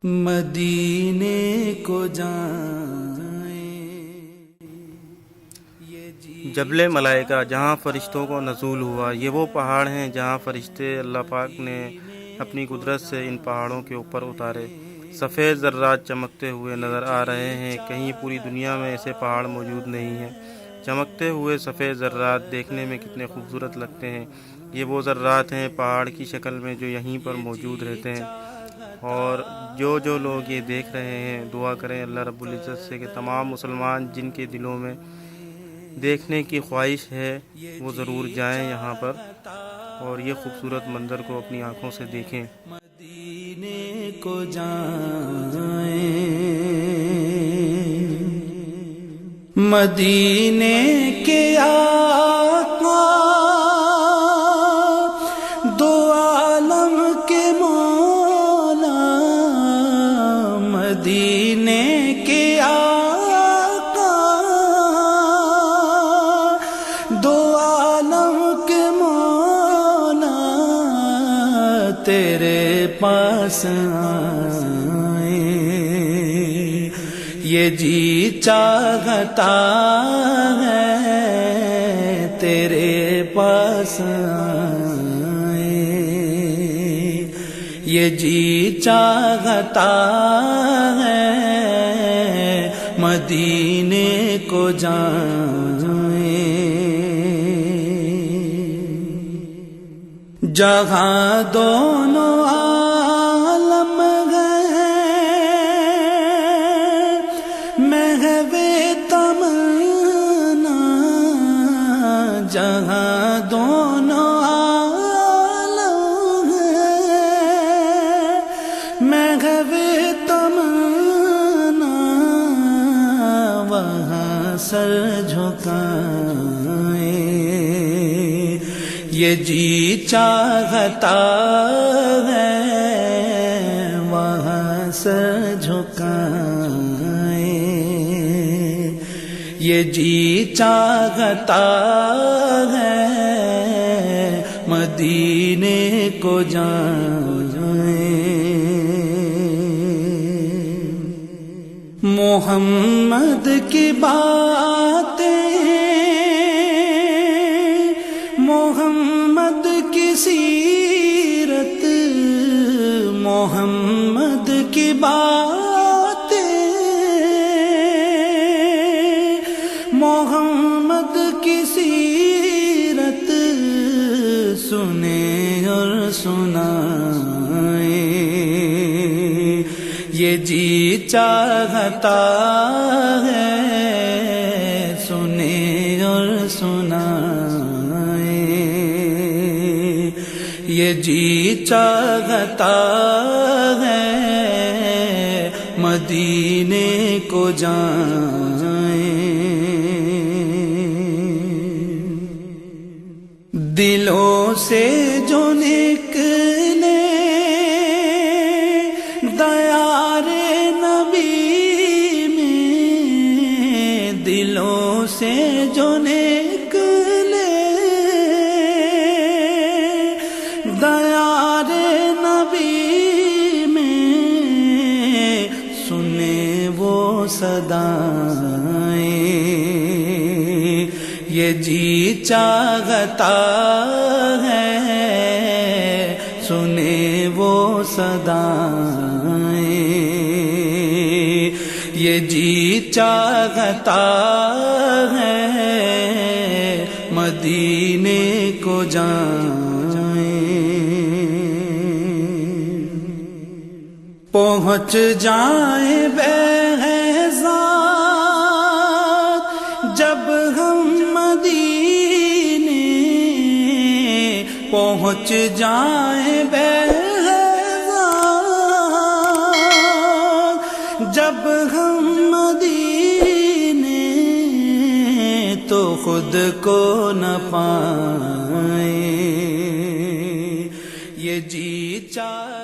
مدینے کو جائیں۔ جبل ملائکہ جہاں فرشتوں کو نزول ہوا، یہ وہ پہاڑ ہیں جہاں فرشتے اللہ پاک نے اپنی قدرت سے ان پہاڑوں کے اوپر اتارے۔ سفید ذرات چمکتے ہوئے نظر آ رہے ہیں، کہیں پوری دنیا میں ایسے پہاڑ موجود نہیں ہیں۔ چمکتے ہوئے سفید ذرات دیکھنے میں کتنے خوبصورت لگتے ہیں۔ یہ وہ ذرات ہیں پہاڑ کی شکل میں جو یہیں پر موجود رہتے ہیں، اور جو لوگ یہ دیکھ رہے ہیں دعا کریں اللہ رب العزت سے کہ تمام مسلمان جن کے دلوں میں دیکھنے کی خواہش ہے وہ ضرور جائیں یہاں پر اور یہ خوبصورت منظر کو اپنی آنکھوں سے دیکھیں۔ مدینے کو جائیں، مدینے کے آقا دو عالم کے مولا، مدینے کے آقا دو عالم کے مولا، تیرے پاس آئے یہ جی چاہتا ہے، تیرے پاس آئے یہ جی چاہتا ہے، مدینے کو جائیں۔ جہاں دونوں عالم محو تمنا، جہاں دونوں عالم محو تمنا، وہاں سر جھکائیں یہ جی چاہتا ہے، وہاں سر جھکائیں یہ جی چاہتا ہے، مدینے کو جائیں۔ محمد کی باتیں، محمد کی سیرت، محمد کی باتیں، محمد کی سیرت، سنیں اور سنائیں یہ جی چاہتا ہے، سنیں اور سنائیں یہ جی چاہتا ہے، مدینے کو جائیں۔ دلوں سے جو نکلے دیار نبی میں، دلوں سے جو نکلے دیار نبی میں، سنے وہ صدائیں یہ جی چاہتا ہے، سنے وہ صدائیں یہ جی چاہتا ہے، مدینے کو جائیں۔ پہنچ جائیں بہزاد جب ہم مدینے، پہنچ جائیں بہزاد جب ہم مدینے، تو خود کو نہ پائیں یہ جی چاہتا